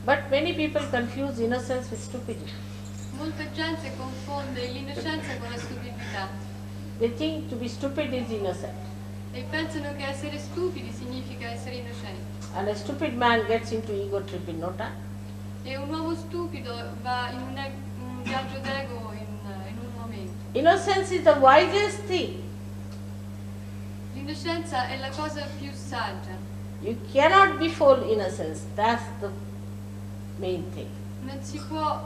But many people confuse innocence with stupidity. Molta gente confonde l'innocenza con la stupidità They think to be stupid is innocent. e pensano che essere stupidi significa essere innocenti. And a stupid man gets into ego trip in no time. E un uomo stupido va in un viaggio d'ego in un momento. Innocence is the wisest thing. L'innocenza è la cosa più saggia. You cannot befool innocence. That's the main thing. Non si può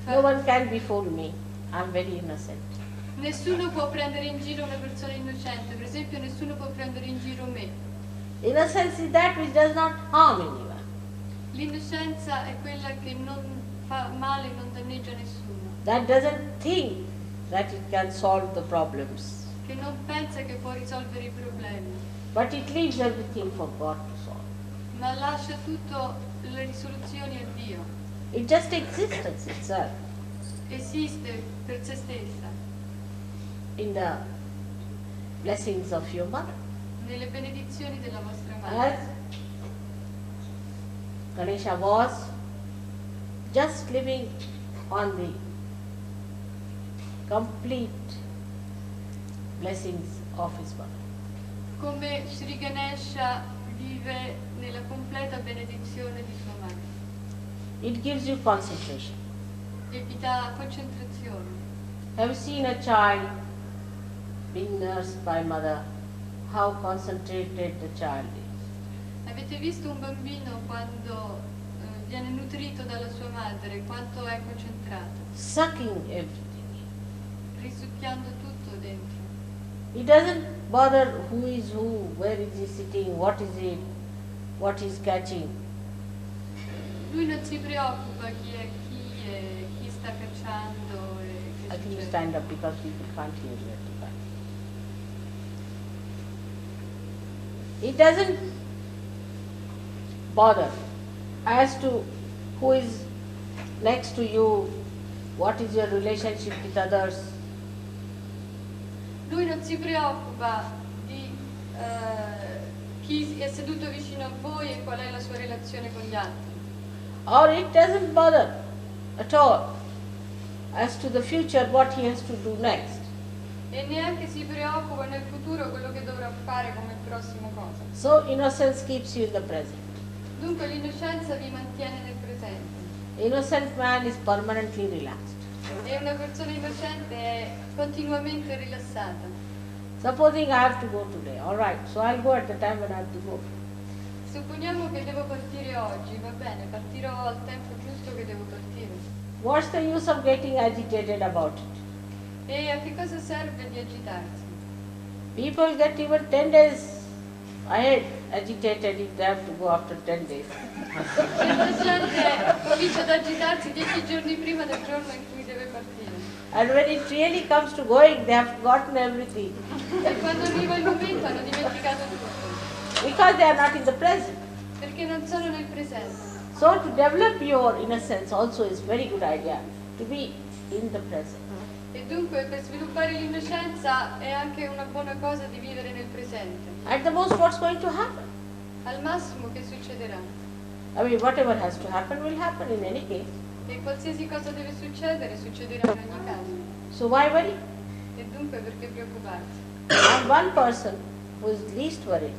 No one can befool me. I'm very innocent. Nessuno può prendere in giro una persona innocente, per esempio nessuno può prendere in giro me. Innocence is that which does not harm anyone. L'innocenza è quella che non fa male, non danneggia nessuno, That doesn't think that it can solve the problems. che non pensa che può risolvere i problemi, But it leaves everything for God to solve. ma lascia tutto le risoluzioni a Dio. It just exists itself. Esiste per se stessa, In the blessings of your mother. nelle benedizioni della vostra madre. As Ganesha was just living on the complete blessings of his mother. Come Sri Ganesha vive nella completa benedizione di sua madre It gives you concentration. e vi dà concentrazione. Have you seen a child being nursed by mother? How concentrated the child is. Avete visto un bambino quando viene nutrito dalla sua madre, quanto è concentrato, Sucking everything. risucchiando tutto dentro. He doesn't bother who is who, where is he sitting, what is it, what he's catching. Lui non si preoccupa chi è chi e chi sta cacciando e I che think you succede. stand up because people can't hear you at the back. It doesn't bother as to who is next to you, what is your relationship with others. Lui non si preoccupa di chi è seduto vicino a voi e qual è la sua relazione con gli altri. Or it doesn't bother at all as to the future, what he has to do next. E neanche si preoccupa nel futuro quello che dovrà fare come prossima cosa. So innocence keeps you in the present. Dunque l'innocenza vi mantiene nel presente. Innocent man is permanently relaxed. E una persona innocente è continuamente rilassata. Supposing I have to go today, all right, so I'll go at the time when I have to go. Supponiamo che devo partire oggi, va bene, partirò al tempo giusto che devo partire. What's the use of getting agitated about it? E a che cosa serve di agitarsi? People get even 10 days ahead agitated if they have to go after 10 days. Certe gente comincia ad agitarsi 10 giorni prima del giorno in cui deve partire. And when it really comes to going, they have forgotten everything E quando arriva il momento hanno dimenticato tutto, because they are not in the present. perché non sono nel presente. So to develop your innocence also is very good idea, to be in the present. E dunque per sviluppare l'innocenza è anche una buona cosa di vivere nel presente. At the most, what's going to happen? Al massimo che succederà. I mean, whatever has to happen will happen in any case. E qualsiasi cosa deve succedere, succederà in ogni caso. So why worry? E dunque perché preoccuparsi? I'm one person who is least worried,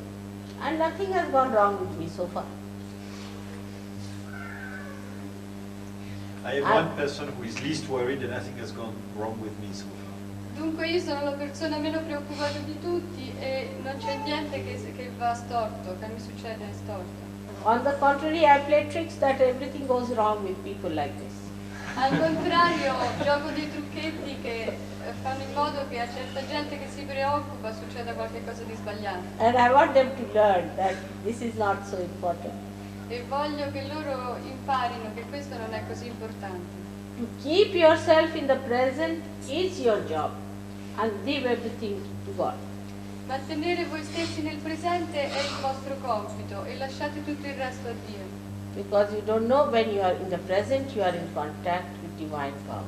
and nothing has gone wrong with me so far. I have one person who is least worried and nothing has gone wrong with me so far. Dunque io sono la persona meno preoccupata di tutti e non c'è niente che va storto, che mi succede storto. On the contrary, I play tricks that everything goes wrong with people like this. Al contrario, gioco dei trucchetti che fanno in modo che a certa gente che si preoccupa succeda qualcosa di sbagliato. And I want them to learn that this is not so important. E voglio che loro imparino che questo non è così importante. To keep yourself in the present is your job, and leave everything to God. Mantenere voi stessi nel presente è il vostro compito e lasciate tutto il resto a Dio. Because you don't know when you are in the present, you are in contact with divine power.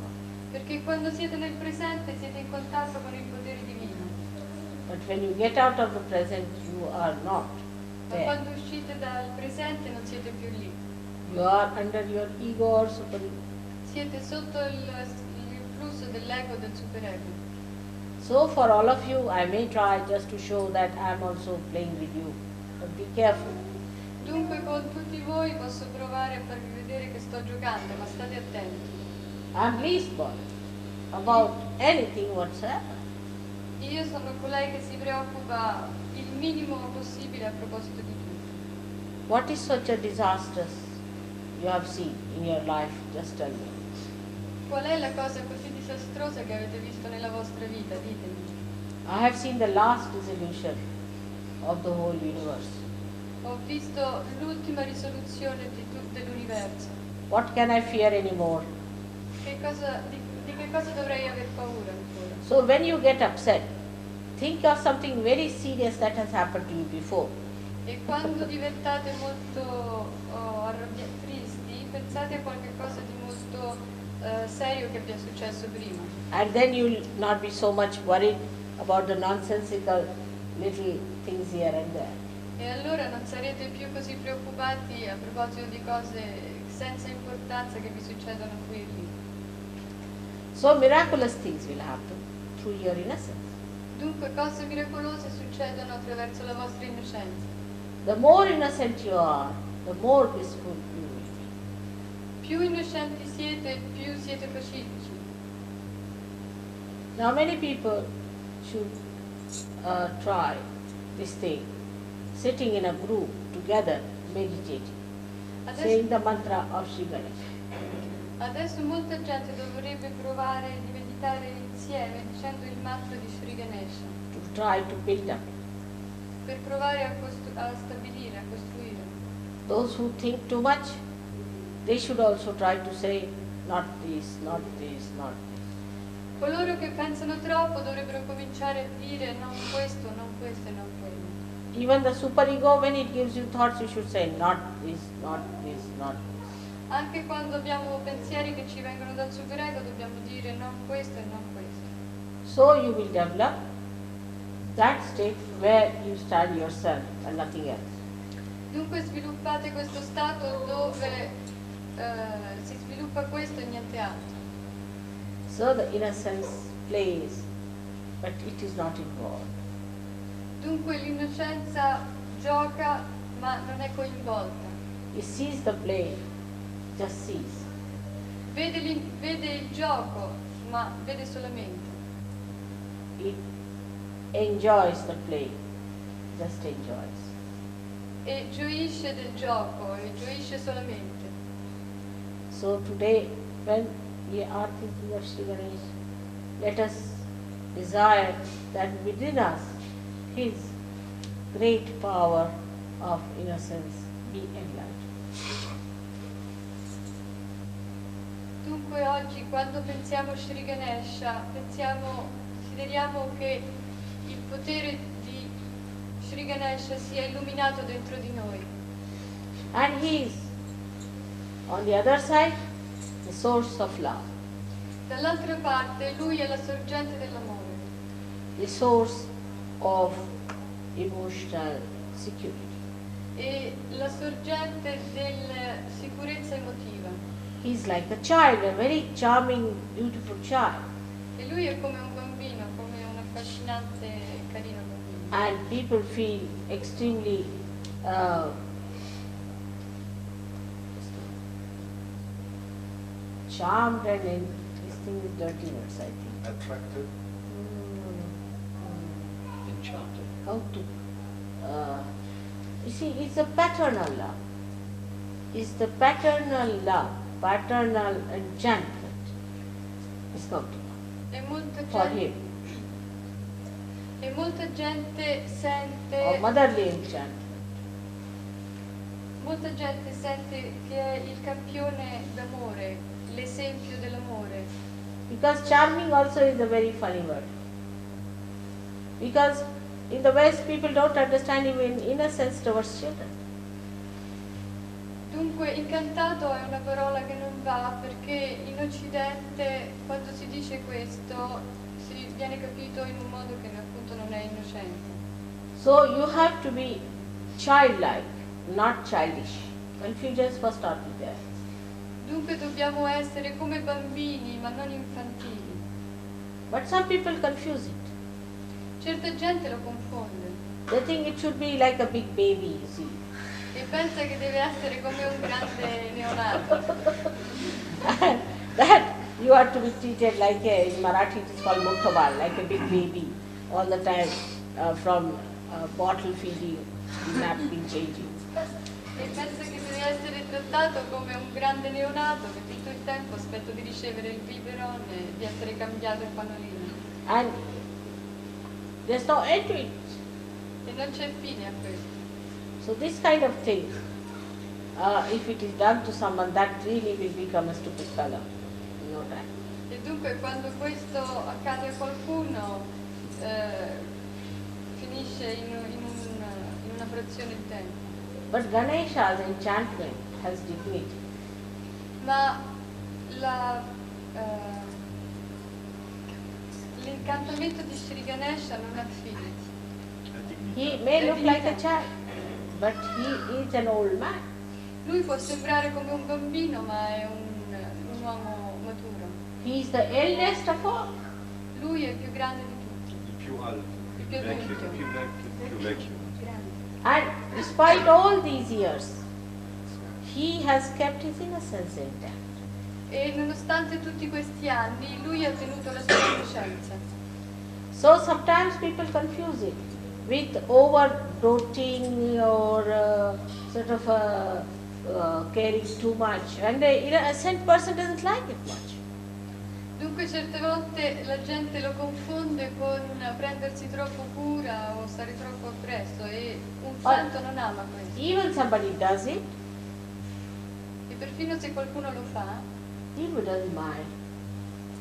Perché quando siete nel presente siete in contatto con il potere divino. But when you get out of the present, you are not. Ma quando uscite dal presente non siete più lì. You are under your ego or super ego. Siete sotto il flusso dell'ego, del superego. So for all of you, I may try just to show that I am also playing with you. But be careful. Dunque con tutti voi posso provare a farvi vedere che sto giocando, ma state attenti. I am least bothered about anything whatsoever. Io sono colei che si preoccupa il minimo possibile a proposito di tutto. What is such a disaster you have seen in your life? Just tell me. Qual è la cosa così disastrosa che avete visto nella vostra vita? Ditemi. I have seen the last dissolution of the whole universe. Ho visto l'ultima risoluzione dell'universo. What can I fear anymore? Di che cosa dovrei aver paura ancora? So when you get upset, think of something very serious that has happened to you before. E quando diventate molto tristi, pensate a qualche cosa di molto serio che vi è successo prima. And then you will not be so much worried about the nonsensical little things here and there. E allora non sarete più così preoccupati a proposito di cose senza importanza che vi succedono qui e lì. So miraculous things will happen through your innocence. Dunque cose miracolose succedono attraverso la vostra innocenza. The more innocent you are, the more peaceful you will be. Più innocenti siete, più siete pacifici. Now many people should try this thing, sitting in a group together, meditating, saying the mantra of Sri Ganesha. Adesso molta gente dovrebbe provare di meditare insieme dicendo il mantra di Sri Ganesha. To try to build up. Per provare a stabilire, a costruire. Those who think too much, they should also try to say not this, not this, not this. Coloro che pensano troppo dovrebbero cominciare a dire non questo, non questo e non quello. Even the superego, when it gives you thoughts, you should say not this, not this, not this. Anche quando abbiamo pensieri che ci vengono dal superego dobbiamo dire non questo e non questo. So you will develop that state where you study yourself and nothing else. Dunque sviluppate questo stato dove si sviluppa questo e niente altro. So the innocence plays, but it is not involved. Dunque l'innocenza gioca ma non è coinvolta. It sees the play, just sees. Vede il gioco ma vede solamente. It enjoys the play, just enjoys. E gioisce del gioco e gioisce solamente. So today, when we are thinking of Sri Ganesha, let us desire that within us His great power of innocence be enlightened. Dunque oggi quando pensiamo a Sri Ganesha, desideriamo che il potere di Sri Ganesha sia illuminato dentro di noi. And He is, on the other side, the source of love, Dall'altra parte lui è la sorgente dell'amore, the source of emotional security. e la sorgente della sicurezza emotiva. He is like a child, a very charming, beautiful child. E lui è come un bambino, come un affascinante e carino bambino. And people feel extremely charmed and this thing is dirty words, I think. Attracted, enchanted. How to, you see, it's a paternal love. It's the paternal love, paternal enchantment is come E molta for gente, him, e molta gente or sente, motherly enchantment. molta gente sente che è il campione d'amore, l'esempio dell'amore. Because charming also is a very funny word. Because in the West people don't understand even innocence towards children. Dunque incantato è una parola che non va perché in Occidente quando si dice questo si viene capito in un modo che appunto non è innocente. So you have to be childlike, not childish. Confusions first start with there. Dunque dobbiamo essere come bambini, ma non infantili. But some people confuse it. Certa gente lo confonde They think it should be like a big baby, you see. e pensa che deve essere come un grande neonato. And that you are to be treated like in Marathi it is called mukhabal, like a big baby, all the time from bottle feeding, napkin changing. E pensa che deve essere trattato come un grande neonato che tutto il tempo aspetta di ricevere il biberon e di essere cambiato il pannolino. And there's no end to it. E non c'è fine a questo. So this kind of thing, if it is done to someone, that really will become a stupid fellow in no time. E dunque quando questo accade a qualcuno finisce in una frazione di tempo. But Ganesha's enchantment has dignity. Ma l'incantamento di Sri Ganesha non ha fine. He may look like a child, but he is an old man. Lui può sembrare come un bambino, ma è un uomo maturo. He is the eldest of all. Lui è il più grande di tutti. Il più alto, Il più vecchio, adulto. più vecchio. And despite all these years, he has kept his innocence intact. E nonostante tutti questi anni, lui ha tenuto la sua innocenza. So sometimes people confuse it with over-doting or sort of caring too much. And an innocent person doesn't like it much. Dunque certe volte la gente lo confonde con prendersi troppo cura o stare troppo appresso e un santo non ama questo. Even somebody does it, E perfino se qualcuno lo fa, he doesn't mind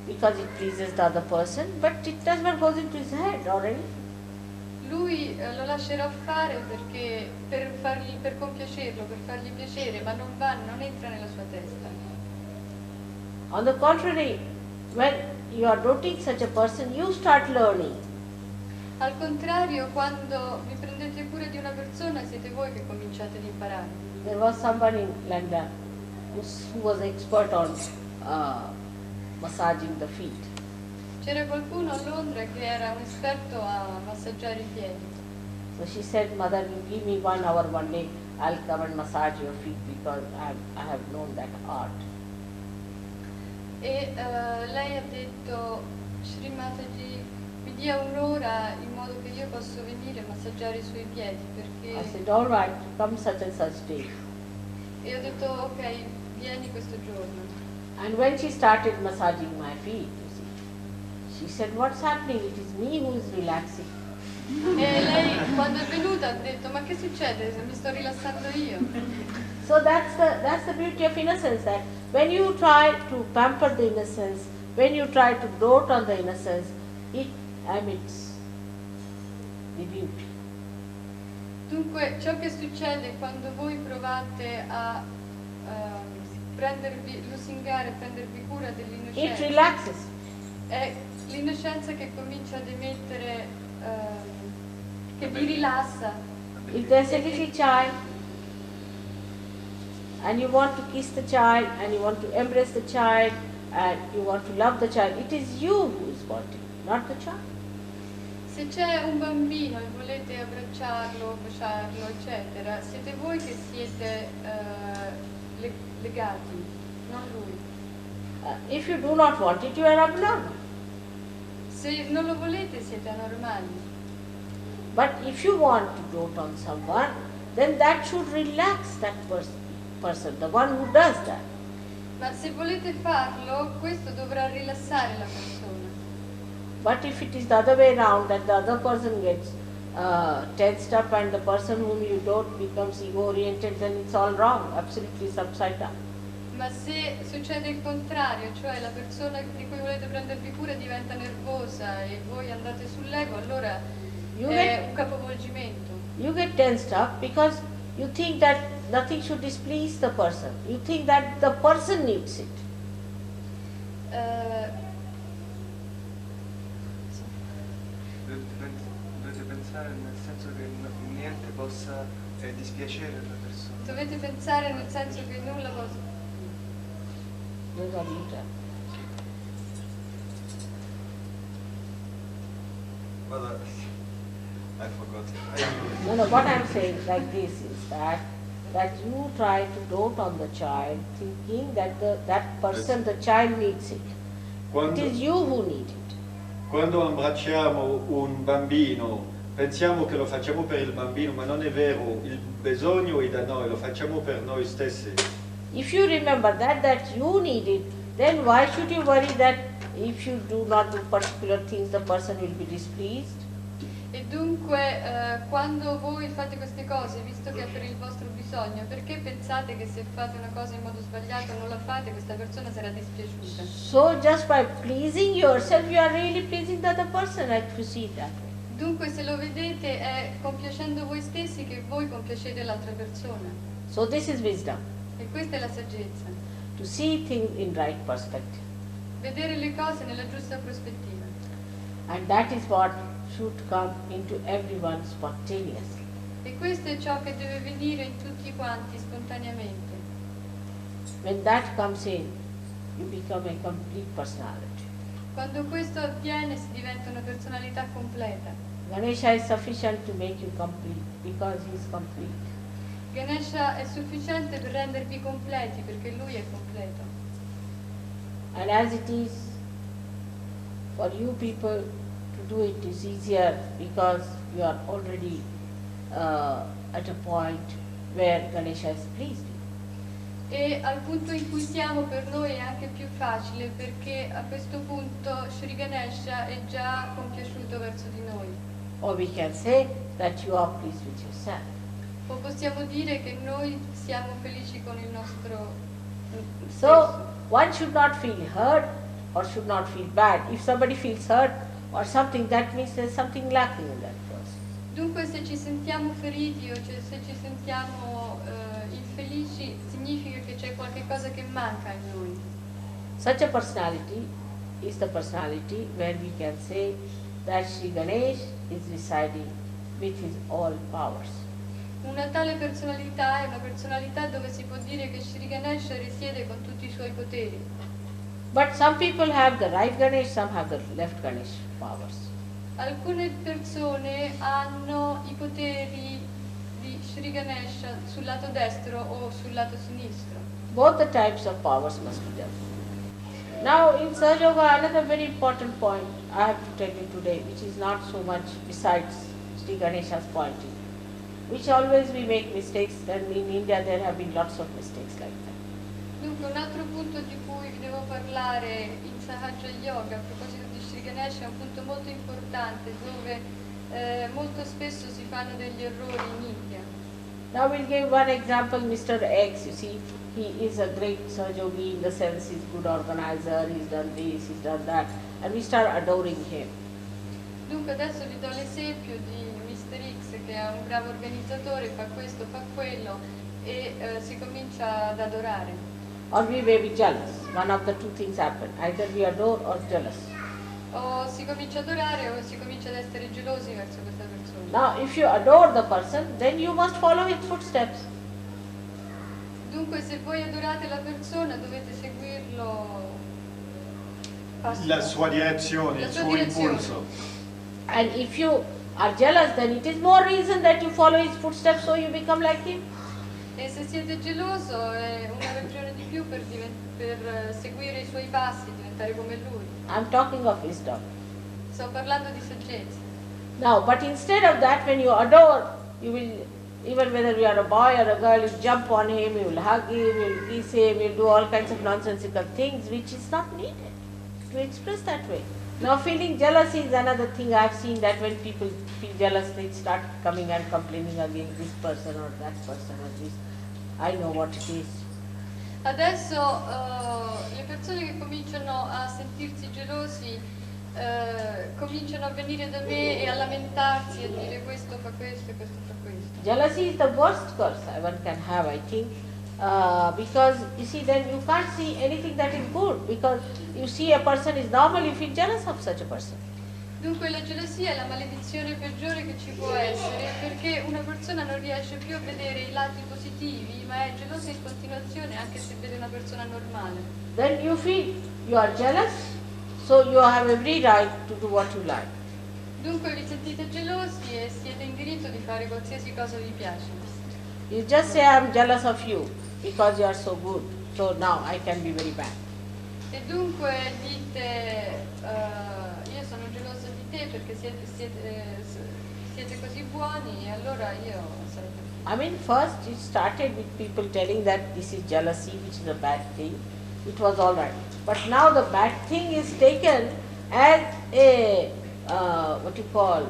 because it pleases the other person, but it does not go into his head already. lui lo lascerà fare perché per compiacerlo, per fargli piacere, ma non entra nella sua testa. On the contrary, when you are doting such a person, you start learning. Al contrario, quando vi prendete cura di una persona, siete voi che cominciate ad imparare. There was someone in London who was expert on massaging the feet. C'era qualcuno a Londra che era un esperto a massaggiare i piedi. So she said, Mother, you give me 1 hour one day, I'll come and massage your feet because I have known that art. E lei ha detto, Shri Mataji, mi dia un'ora in modo che io possa venire a massaggiare i suoi piedi, I perché... said, all right, come such and such day. E ho detto, ok, vieni questo giorno. And when she started massaging my feet, you see, she said, what's happening? It is me who is relaxing. E lei, quando è venuta, ha detto, ma che succede? Mi sto rilassando io. So that's the beauty of innocence, that when you try to pamper the innocence, when you try to dote on the innocence, it emits the beauty. Dunque, ciò che succede quando voi provate a lusingare, prendervi cura It dell'innocenza, relaxes. è l'innocenza che comincia ad emettere, che vi rilassa. If there's a little child and you want to kiss the child and you want to embrace the child and you want to love the child, it is you who is wanting, not the child. Se c'è un bambino e volete abbracciarlo, baciarlo, eccetera, siete voi che siete legati, non lui. If you do not want it, you are abnormal. Se non lo volete siete anormali. But if you want to dote on someone, then that should relax that person, the one who does that. Ma se volete farlo, questo dovrà rilassare la persona. But if it is the other way around, that the other person gets tensed up and the person whom you dote becomes ego-oriented, then it's all wrong, absolutely it's upside down. Ma se succede il contrario, cioè la persona di cui volete prendervi cura diventa nervosa e voi andate sull'ego, allora è un capovolgimento. You get tensed up because you think that nothing should displease the person. You think that the person needs it. Dovete pensare nel senso che niente possa dispiacere la persona. Dovete pensare nel senso che nulla possa... Those are neutral. Well, I forgot. No, what I'm saying like this is that you try to dote on the child thinking that that person, the child needs it. It is you who need it. Quando abbracciamo un bambino pensiamo che lo facciamo per il bambino, ma non è vero, il bisogno è da noi, lo facciamo per noi stessi. If you remember that you need it, then why should you worry that if you do not do particular things the person will be displeased? E dunque, quando voi fate queste cose, visto che è per il vostro bisogno, perché pensate che se fate una cosa in modo sbagliato non la fate, questa persona sarà dispiaciuta? So just by pleasing yourself, you are really pleasing the other person, like you see that way. Dunque, se lo vedete, è compiacendo voi stessi che voi compiacete l'altra persona. So this is wisdom, E questa è la saggezza. to see things in right perspective. Vedere le cose nella giusta prospettiva. And that is what should come into everyone spontaneously. E questo è ciò che deve venire in tutti quanti spontaneamente. When that comes in, you become a complete personality. Quando questo avviene si diventa una personalità completa. Ganesha is sufficient to make you complete because he is complete. Ganesha è sufficiente per rendervi completi perché lui è completo. And as it is for you people to do it is easier because you are already at a point where Ganesha is pleased. E al punto in cui siamo per noi è anche più facile perché a questo punto Shri Ganesha è già compiaciuto verso di noi. Or we can say that you are pleased with yourself. O possiamo dire che noi siamo felici con il nostro So stesso. one should not feel hurt or should not feel bad. If somebody feels hurt or something, that means there's something lacking in that person. Dunque se ci sentiamo feriti o se ci sentiamo infelici significa che c'è qualche cosa che manca in noi. Such a personality is the personality where we can say that Sri Ganesh is residing with his all powers. Una tale personalità è una personalità dove si può dire che Shri Ganesha risiede con tutti i suoi poteri. But some people have the right Ganesh, some have the left Ganesh powers. Alcune persone hanno i poteri di Shri Ganesha sul lato destro o sul lato sinistro. Both the types of powers must be there. Now in Sahaja Yoga, another very important point I have to tell you today, which is not so much besides Sri Ganesha's pointing, which always we make mistakes, and in India there have been lots of mistakes like that. Dunque un altro punto di cui vi devo parlare in Sahaja Yoga a proposito di Shri Ganesha è un punto molto importante dove molto spesso si fanno degli errori in India. Now we'll give one example, Mr. X, you see, he is a great Sahajogi in the sense he's good organizer, he's done this, he's done that, and we start adoring him. Dunque adesso vi do l'esempio di Mr. X che è un bravo organizzatore, fa questo, fa quello e si comincia ad adorare. Or we may be jealous. One of the two things happen. Either we adore or jealous. O si comincia ad adorare o si comincia ad essere gelosi verso questa persona. Now if you adore the person, then you must follow his footsteps. Dunque se voi adorate la persona dovete seguirlo passo La passo. sua direzione, La il sua suo direzione. impulso. And if you are jealous, then it is more reason that you follow his footsteps so you become like him. E se siete geloso è una ragione di più per seguire i suoi passi, diventare come lui. I'm talking of wisdom. Sto parlando di saggezza. Now, but instead of that, when you adore, you will, even whether you are a boy or a girl, you jump on him, you will hug him, you will kiss him, you will do all kinds of nonsensical things which is not needed to express that way. Now feeling jealousy is another thing. I have seen that when people feel jealous, they start coming and complaining against this person or that person or this. I know what it is. Adesso le persone che cominciano a sentirsi gelosi cominciano a venire da me e a lamentarsi e a dire questo fa questo e questo fa questo. Jealousy is the worst curse one can have, I think, because you see then you can't see anything that is good because you see a person is normal, you feel jealous of such a person. Dunque la gelosia è la maledizione peggiore che ci può essere, perché una persona non riesce più a vedere i lati positivi, ma è gelosa in continuazione anche se vede una persona normale. Then you feel you are jealous, so you have every right to do what you like. Dunque vi sentite gelosi e siete in diritto di fare qualsiasi cosa vi piace. You just say, I am jealous of you because you are so good, so now I can be very bad. E dunque dite, io sono gelosa di te perché siete così buoni e allora io sarò perfetto. I mean, first it started with people telling that this is jealousy, which is a bad thing. It was all right. But now the bad thing is taken as a, what you call,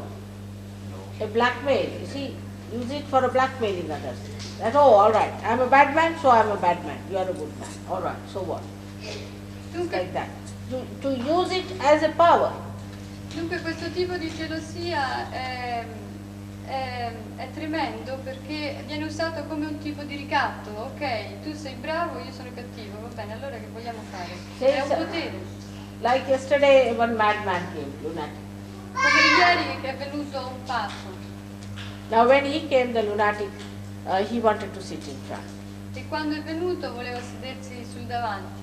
a blackmail. You see, use it for a blackmailing others. That, oh, all right, I am a bad man, so I am a bad man. You are a good man. All right, so what? It's like that. To use it as a power. Dunque questo tipo di gelosia è tremendo perché viene usato come un tipo di ricatto. Ok, tu sei bravo, io sono cattivo, va bene, allora che vogliamo fare? È un potere. Like yesterday, one madman came, lunatic. Come ieri che è venuto un pazzo. Now when he came, the lunatic, he wanted to sit in front. E quando è venuto voleva sedersi sul davanti.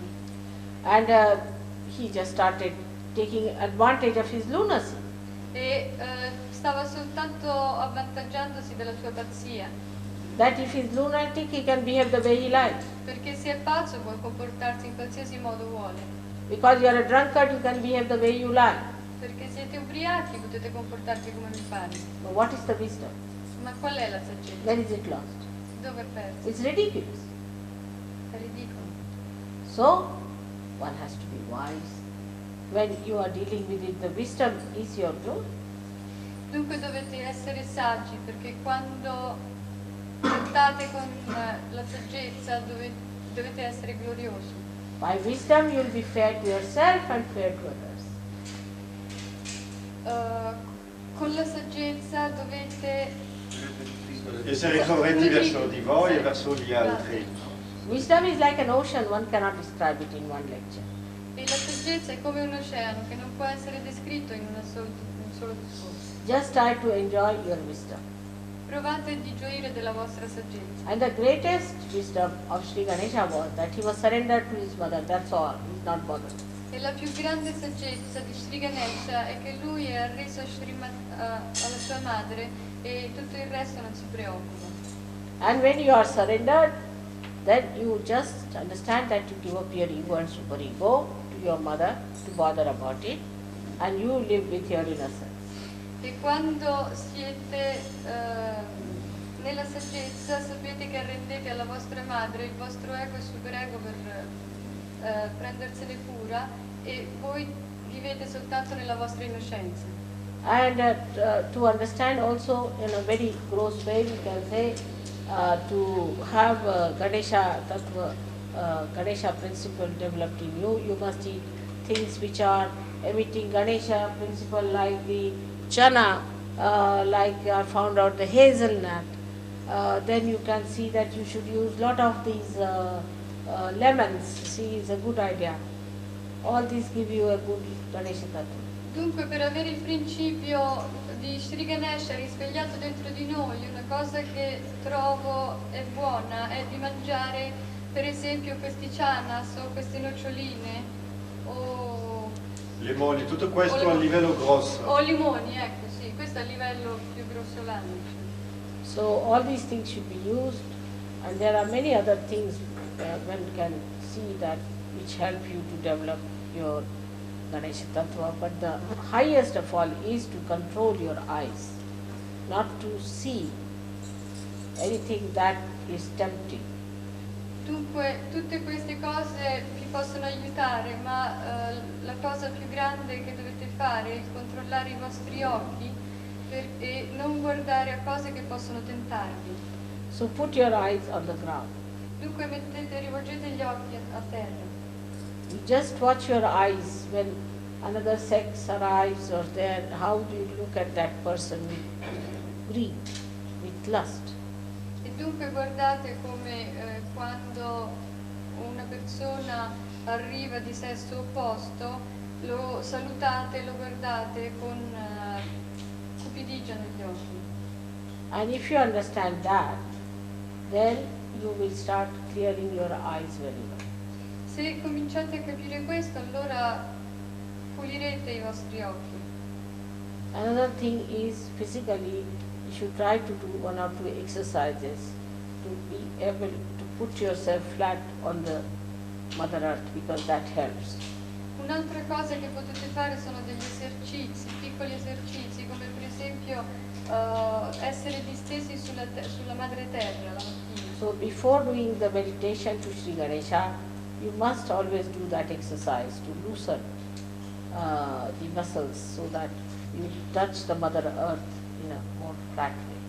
And he just started taking advantage of his lunacy. E stava soltanto avvantaggiandosi della sua pazzia. That if he's lunatic, he can behave the way he likes. Perché se è pazzo può comportarsi in qualsiasi modo vuole. Because you are a drunkard, you can behave the way you like. Perché siete ubriachi, potete comportarvi come vi pare. But what is the wisdom? Ma qual è la saggezza? Where is it lost? Dove è persa? It's ridiculous. È ridicolo. So, one has to be wise. When you are dealing with it, the wisdom is your glory. Dunque dovete essere saggi, perché quando trattate con la saggezza dovete essere gloriosi. By wisdom you will be fair to yourself and fair to others. Con la saggezza dovete essere corretti verso di voi e verso gli altri. Wisdom is like an ocean, one cannot describe it in one lecture. E la saggezza è come un oceano che non può essere descritto in un solo discorso. Just try to enjoy your wisdom. Provate di gioire della vostra saggezza. And the greatest wisdom of Sri Ganesha was that he was surrendered to his mother, that's all, he's not bothered. E la più grande saggezza di Sri Ganesha è che lui è arreso alla sua madre e tutto il resto non si preoccupa. And when you are surrendered, then you just understand that you give up your ego and superego to your mother to bother about it, and you live with your innocence. E quando siete nella saggezza sapete che arrendete alla vostra madre il vostro ego e superego per prendersene cura e voi vivete soltanto nella vostra innocenza. And to understand also in a very gross way, we can say to have Ganesha Tattva, Ganesha principle developed in you, you must eat things which are emitting Ganesha principle like the chana, like I found out the hazelnut. Then you can see that you should use lot of these lemons. See, it's a good idea. All these give you a good Ganesha Tattva. Dunque per avere il principio di Sri Ganesha risvegliato dentro di noi, una cosa che trovo è buona è di mangiare per esempio questi chanas o queste noccioline o Limoni, tutto questo a livello grosso. o limoni, ecco sì, questo è a livello più grossolano. So all these things should be used, and there are many other things one can see that which help you to develop your Ganesha Tattva, but the highest of all is to control your eyes, not to see anything that is tempting. Dunque tutte queste cose vi possono aiutare, ma la cosa più grande che dovete fare è controllare i vostri occhi e non guardare a cose che possono tentarvi. So put your eyes on the ground. Dunque rivolgete gli occhi a terra. You just watch your eyes when another sex arrives or there, how do you look at that person with greed, with lust? E dunque guardate come quando una persona arriva di sesso opposto, lo salutate, lo guardate con cupidigia negli occhi. And if you understand that, then you will start clearing your eyes very well. Se cominciate a capire questo, allora pulirete i vostri occhi. Another thing is physically, you should try to do 1 or 2 exercises to be able to put yourself flat on the Mother Earth, because that helps. Un'altra cosa che potete fare sono degli esercizi, piccoli esercizi, come per esempio essere distesi sulla madre terra la mattina. So before doing the meditation to Sri Ganesha, you must always do that exercise to loosen the muscles so that you touch the Mother Earth in a more flat way.